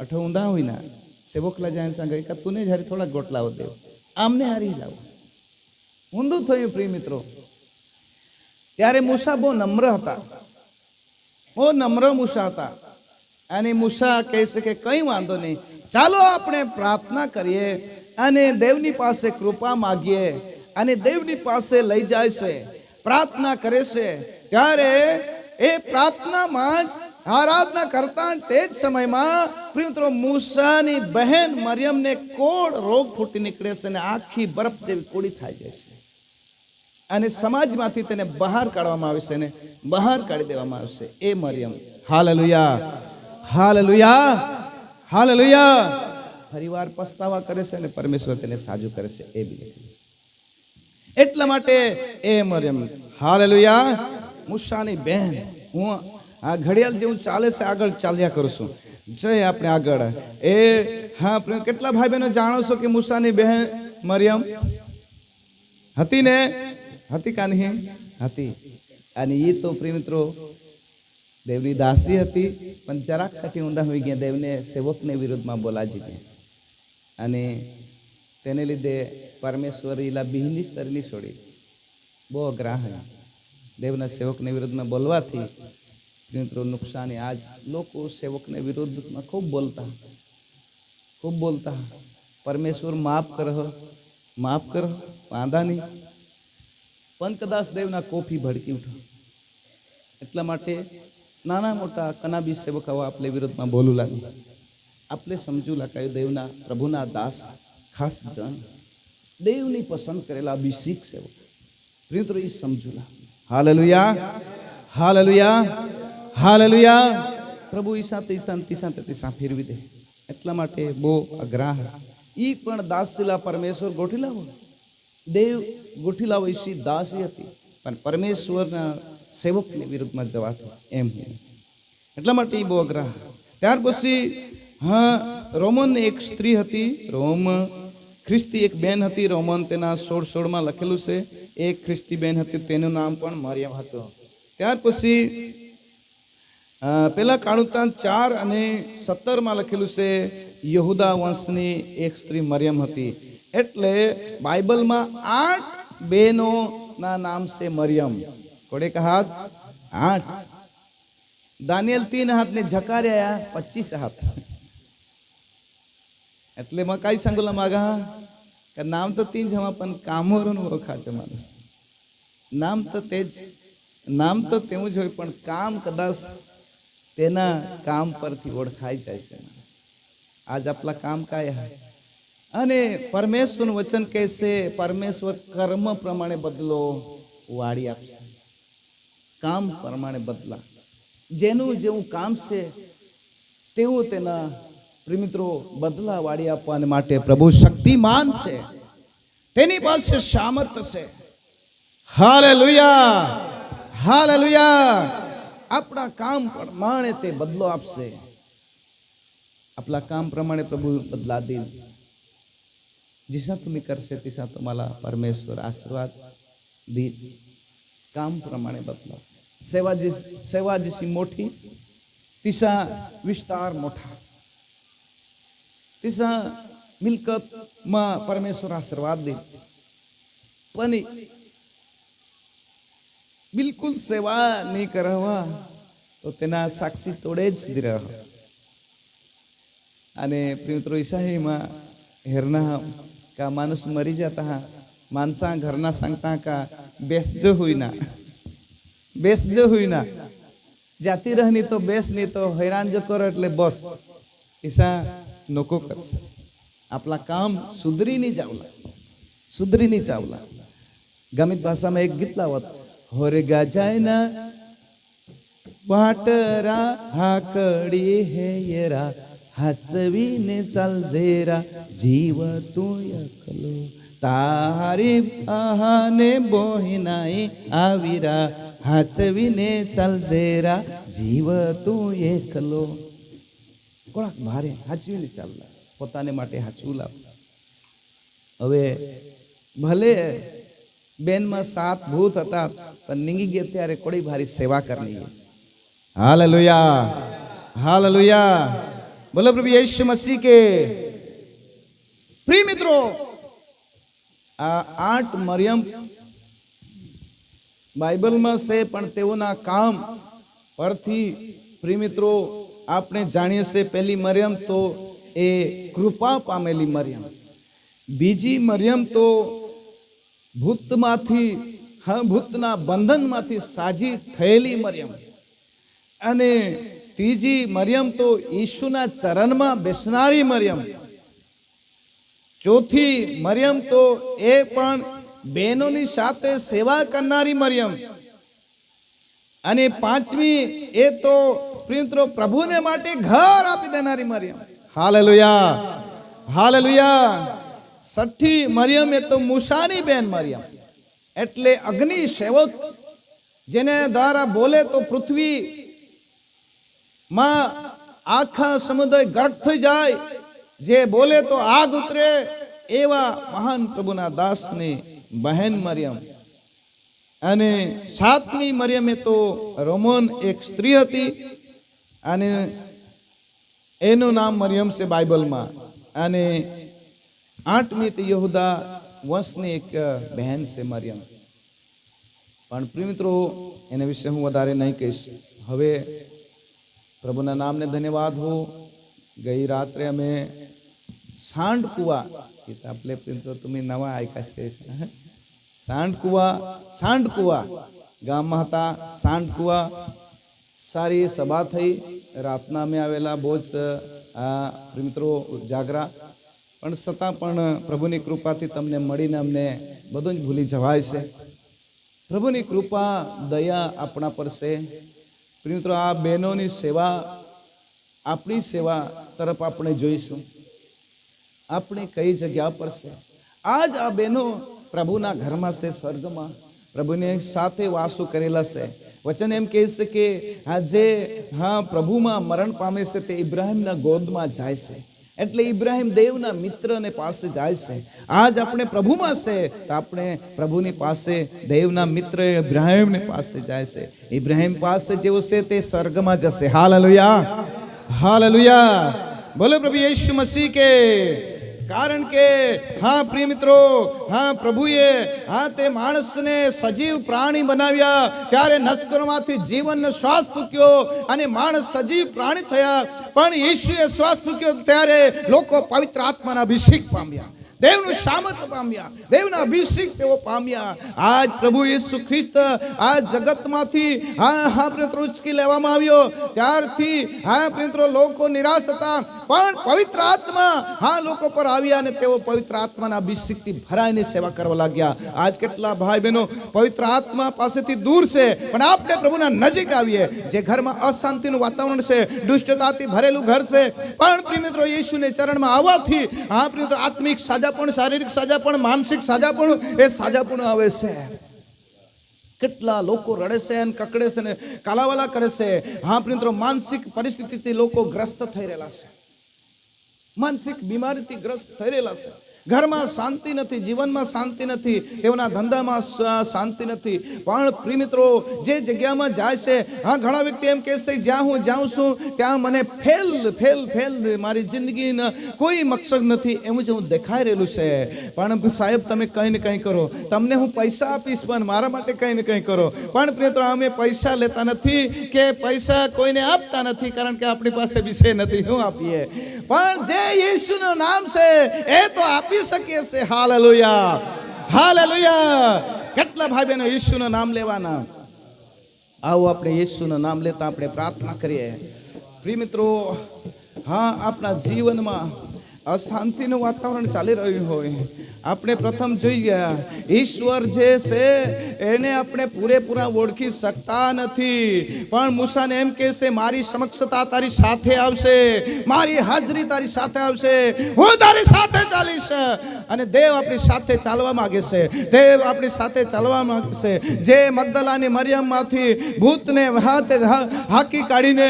અઠો ઊંધા હોય ના સેવકલા જાય સાંગે કે તું જ હારી થોડા ગોટલાઓ દેવ, આમને હારી લાવો. ઊંધું થયું પ્રિય મિત્રો. ત્યારે મૂસા બહુ નમ્ર હતા, બહુ નમ્ર મૂસા હતા. અને મૂસા કહે છે કે કંઈ વાંધો નહીં, ચાલો આપણે પ્રાર્થના કરીએ અને દેવની પાસે કૃપા માગીએ. અને દેવની પાસે લઈ જાય છે, પ્રાર્થના કરે છે. ત્યારે એ પ્રાર્થનામાં જ આરાધના કરતા તે જ સમયમાં મિત્રો મૂસાની બહેન મરિયમને કોડ રોગ ફૂટી નીકળે છે, અને આખી બરફ જેવી કોડી થઈ જાય છે. અને સમાજમાંથી તેને બહાર કાઢવામાં આવે છે, અને બહાર કાઢી દેવામાં આવે છે એ મરિયમ. હાલેલુયા. હાલેલુયા. હાલેલુયા. ફરીવાર પસ્તાવા કરે છે, અને પરમેશ્વર તેને સાજુ કરે છે એ બી લખ્યું. એટલા માટે એ મરિયમ. હાલેલુયા. મૂસાની બહેન. હું આ ઘડિયાળ જેવું ચાલે છે, આગળ ચાલ્યા કરું છું. જય આપણે આગળ એ કેટલા ભાઈ બહેનો જાણો છો કે મૂસાની બહેન મરિયમ હતી ને? હતી કા નહીં? હતી. અને એ તો પ્રિય મિત્રો દેવની દાસી હતી, પણ જરાક साठी ઊંધા હોઈ ગયા, દેવને સેવકને વિરુદ્ધમાં બોલાજી ગયા. અને તેને લીધે પરમેશ્વર ઈલા બિહની સ્તરની છોડી. બહુ અગ્રાહ દેવના સેવકને વિરુદ્ધમાં બોલવાથી મિત્રો નુકસાની. આજ લોકો સેવકને વિરુદ્ધમાં ખૂબ બોલતા. પરમેશ્વર માફ કરો વાંધા નહીં, પણ કદાચ દેવના કોફી ભડકી ઉઠો. એટલા માટે નાના મોટા કનાબી સેવક આપણે વિરુદ્ધમાં બોલું લાગી. આપણે સમજવું લાગ્યું દેવના પ્રભુના દાસ, ખાસ જન, દેવની પસંદ કરેલા અભિષેક સેવક મિત્રો એ સમજવું લાગ. હાલેલુયા. હાલેલુયા. હાલેલુયા. પ્રભુ ઈસા ફેરવી દે. એટલા માટે બહુ અગ્રાહ. ઈ પણ દાસલા પરમેશ્વર ગોઠી લાવો, દેવ ગોઠી લાવો. ઈસી દાસી હતી, પણ પરમેશ્વરના સેવકની વિરુદ્ધમાં જવાતું એમ. એટલા માટે એ બહુ અગ્રાહ. ત્યાર પછી રોમન એક સ્ત્રી હતી, રોમ ખ્રિસ્તી એક બેન હતી. રોમન તેના 16:16 લખેલું છે એક ખ્રિસ્તી બેન હતી, તેનું નામ પણ મરિયમ હતું. ત્યાર પછી પેલા કાળુતાન 4 અને 17 લખેલું છે, યહુદા વંશની એક સ્ત્રી મરિયમ હતી. એટલે બાઇબલમાં 8 બહેનો ના નામ છે મરિયમ. કોડે કા હાથ 8. દાનિયેલ 3 हाथ ने झकार्या 25 हाथ. એટલે માં કઈ सांगोला मागा કે નામ તો 3 જમા પણ કામોરનું ઓળખા છે માણસ. નામ તો તે જ, નામ તો તેવું જ હોય પણ કામ કદાચ તેના કામ પરથી ઓળખાઈ જાય છે. આજ આપલા કામ કાય હે અને પરમેશ્વરનું વચન કહે છે, પરમેશ્વર કર્મ પ્રમાણે બદલો વાળી આપશે. કામ પ્રમાણે બદલા. જેનું જેવું કામ છે તેવું તેના મિત્રો બદલા વાળી આપવા માટે પ્રભુ શક્તિમાન છે, તેની પાસે સામર્થ્ય છે. Hallelujah, hallelujah. આપણા કામ પ્રમાણે તે બદલો આપશે. आपला काम प्रमाणे प्रभू बदला देईल. जसा तुम्ही करसे तसा तुम्हाला परमेश्वर आशीर्वाद देईल. काम प्रमाणे बदला. सेवा जशी मोठी तिसा विस्तार मोठा, तिसा मिलकत मा परमेश्वर आशीर्वाद देईल. पण बिलकुल सेवा नहीं करवा तो तेना साक्षी तोड़े ज दिरा. અને મિત્રો ઈસાહીમાં હેરના का माणूस मरी जाता हा माणसा घरना सांगता का बेसजो होईना, बेसजो होईना, जाती रहनी तो बेस नहीं तो हैरान जो करो એટલે बस ઈસા नको करसे. आपला काम सुधरी नहीं जावला, सुधरी नहीं जावला. गमित भाषा में एक गीत लावत, होरे गाजायना वाटरा हाकडी हे येरा हाचवीने चाल जेरा जीव तू एकलो तारी आहाने बोहिनाई आविरा हाचवीने चाल जेरा जीव तू एकलो. कोणाक भारे हाचवीने चालला પોતાને માટે હાચવું લાવ. હવે ભલે બેનમાં 7 ભૂત હતા પણ નીંગી ગયા ત્યારે કોડી ભારી સેવા કરવી. Hallelujah, hallelujah. बोलो प्रभु यीशु मसीह के. प्रिय मित्रों, 8 मरियम बाइबल में से पण तेओना काम परथी प्रिय मित्रों आपने जाणीए से पहली मरियम तो ए कृपा पामेली मरियम, बीजी मरियम तो भूतमाथी भूतना बंधनमाथी साजी थयेली मरियम, अने तीजी मरियम तो यीशुना चरण में बेसनारी मरियम, चौथी मरियम तो ए पण बहनोनी साथे सेवा करनारी मरियम, अने पांचमी ए तो प्रियमित्रो प्रभु ने माटे घर आपी देनारी मरियम. Hallelujah, hallelujah. छठी मरियम ए तो मूसानी बहन मरियम, एटले अग्नि सेवक, जेने द्वारा बोले तो पृथ्वी માં આખા સમુદ્ર ગર્ક થઈ જાય, જે બોલે તો આગ ઉતરે એવા મહાન પ્રભુના દાસની બહેન મરિયમ. અને 7મી મરિયમ એ તો રોમન એક સ્ત્રી હતી અને એનું નામ મરિયમ છે બાઇબલમાં. અને 8મી તો યહુદા વંશની એક બહેન છે મરિયમ. પણ પ્રિય મિત્રો એના વિશે હું વધારે નહીં કહીશ. હવે प्रभुना नाम ने धन्यवाद हो. गई रात्रे अमे सांडकुवा आपले तुम्हें नवा ऐका सांडकुवा गाम में था. सांडकुवा सारी सभा थी. रातना में आवेला बहुत मित्रों जागरा पण छतां पण प्रभुनी कृपाथी तमने मळीने अमने बधुं ज भूली जवाय छे. प्रभुनी कृपा दया अपना पर छे. मित्रों आ बहनों सेवा अपनी सेवा तरफ आपने जोईशुं. अपने कई जगह पर से आज आ बहनों प्रभुना घर में से स्वर्ग में प्रभु ने साथे वासो करेला से. वचन एम कहे छे के जे हाँ प्रभु में मरण पामे से ते इब्राहिम ना गोद में जाय से. એટલે ઇબ્રાહિમ દેવના મિત્રને પાસે જાય છે. આજ આપણે પ્રભુમાં છે તો આપણે પ્રભુની પાસે દેવના મિત્ર ઇબ્રાહિમને પાસે જાય છે. ઇબ્રાહિમ પાસે જેવો છે તે સ્વર્ગમાં જશે. હાલેલુયા, હાલેલુયા, બોલો પ્રભુ યીશુ મસીહ કે. કારણ કે હા પ્રિય મિત્રો, હા પ્રભુએ હા તે માણસને સજીવ પ્રાણી બનાવ્યા, ત્યારે નશ્વરમાંથી જીવનનો શ્વાસ ફૂંક્યો અને માણસ સજીવ પ્રાણી થયા. પણ યીશુએ શ્વાસ ફૂંક્યો ત્યારે લોકો પવિત્ર આત્માના અભિષેક પામ્યા, દેવનું સામર્થ્ય પામ્યા, દેવના અભિષેક તેઓ પામ્યા. આજ પ્રભુ ઈસુ ખ્રિસ્ત આ જગતમાંથી હા મિત્રો ઉચકી લેવામાં આવ્યો, ત્યારથી હા મિત્રો લોકો નિરાશ હતા, પણ પવિત્ર આત્મા હા લોકો પર આવ્યા અને તેઓ પવિત્ર આત્માના અભિષેકથી ભરાઈને સેવા કરવા લાગ્યા. આજ કેટલા ભાઈ બહેનો પવિત્ર આત્મા પાસેથી દૂર છે, પણ આપણે પ્રભુના નજીક આવીએ. જે ઘરમાં અશાંતિનું વાતાવરણ છે, દુષ્ટતાથી ભરેલું ઘર છે, પણ પ્રિય મિત્રો યીશુને ચરણમાં આવવાથી હા પ્રિય મિત્રો આત્મિક સાજાપણ, શારીરિક સાજાપણ, માનસિક સાજાપણ, એ સાજાપણ આવે છે. કેટલા લોકો રડે છે અને કકડે છે ને કાલાવાલા કરે છે. હા પ્રિય મિત્રો માનસિક પરિસ્થિતિથી લોકો ગ્રસ્ત થઈ રહેલા છે, માનસિક બીમારીથી ગ્રસ્ત થઈ રહેલા છે. ઘરમાં શાંતિ નથી, જીવનમાં શાંતિ નથી, તેઓના ધંધામાં શાંતિ નથી. પણ પ્રિય મિત્રો જે જગ્યામાં જાય છે, હા ઘણા વ્યક્તિ એમ કહે છે જ્યાં હું જાઉં છું ત્યાં મને ફેલ મારી જિંદગીના કોઈ મકસદ નથી, એવું જ હું દેખાઈ રહેલું છે. પણ સાહેબ તમે કંઈ ને કંઈ કરો, તમને હું પૈસા આપીશ પણ મારા માટે કંઈ ને કંઈ કરો. પણ પ્રિય મિત્રો અમે પૈસા લેતા નથી કે પૈસા કોઈને આપતા નથી, કારણ કે આપણી પાસે વિષય નથી, શું આપીએ. પણ જે યેશુનું નામ છે એ તો આપી શકીએ છે. Hallelujah, hallelujah. કેટલા ભાઈ બહેનો યેશુનું નામ લેવાના. આવો આપણે યેશુનું નામ લેતા આપણે પ્રાર્થના કરીએ. પ્રિય મિત્રો હા આપણા જીવનમાં અશાંતિનું વાતાવરણ ચાલી રહ્યું હોય, આપણે પ્રથમ જોઈએ ઈશ્વર જે છે એને આપણે પૂરેપૂરા ઓળખી શકતા નથી. પણ મૂસાને એમ કહે છે મારી સમક્ષતા તારી સાથે આવશે, મારી હાજરી તારી સાથે આવશે, હું તારી સાથે ચાલીશ. અને દેવ આપણી સાથે ચાલવા માંગે છે, દેવ આપણી સાથે ચાલવા માંગે છે. જે મગદલાની મરિયમમાંથી ભૂતને હાકી કાઢીને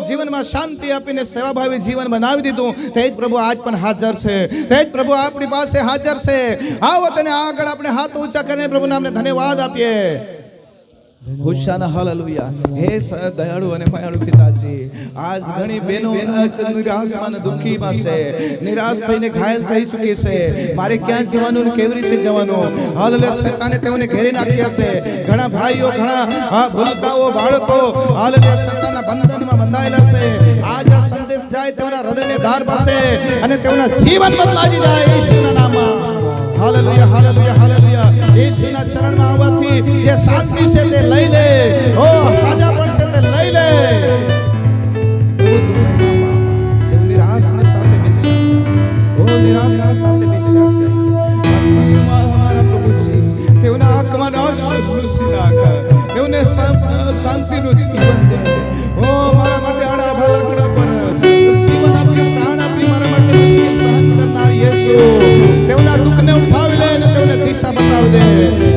જીવનમાં શાંતિ આપીને સેવાભાવી જીવન બનાવી દીધું, તે જ પ્રભુ આજ પણ હાજર છે, તે જ પ્રભુ આપણી પાસે હાજર છે. આવો તને આગળ આપણે હાથ ઊંચા કરીને પ્રભુ નામને ધન્યવાદ આપીએ. હોશાના હાલેલુયા. હે દયાળુ અને માયાળુ પિતાજી, આજ ઘણી બહેનો નિરાશમાં અને દુઃખીમાં છે, નિરાશ થઈને ઘાયલ થઈ ચૂકી છે. મારે ક્યાં જવાનું ને કેવી રીતે જવાનું? હાલેલુયા. શૈતાને તેઓને ઘેરી નાખ્યા છે. ઘણા ભાઈઓ, ઘણા ભૂલકાઓ, બાળકો હાલેલુયા શૈતાનના બંધનમાં બંધાયેલા છે. આજ આ સંદેશ જાય તેઓના હૃદયની ધાર પાસે અને તેઓના જીવન બદલાઈ જાય ઈશ્વરના નામમાં. હાલેલુયા, હાલેલુયા, હાલેલુયા. ઈશ્વરના ચરણમાં આવવાથી જે શાંતિ છે તે લઈ લે, ઓ સાજાપણ છે તે લઈ લે. જેઓ નિરાશની સાથે બેસ્યા છે, ઓ નિરાશની સાથે બેસ્યા છે, અમારા પ્રભુજી તેઓના આંખમાં અશુદ્ધ નાખ, તેઓને શાંતિનું જીવન દે. ઓ મારા માટે આડા ભલા પર જીવન આપ્યું, પ્રાણ આપ્યું, મારા માટે મુશ્કેલ સહન કરનાર યેસુ તેઓના દુઃખને ઉઠાવી લે અને તેઓને દિશા બતાવી દે.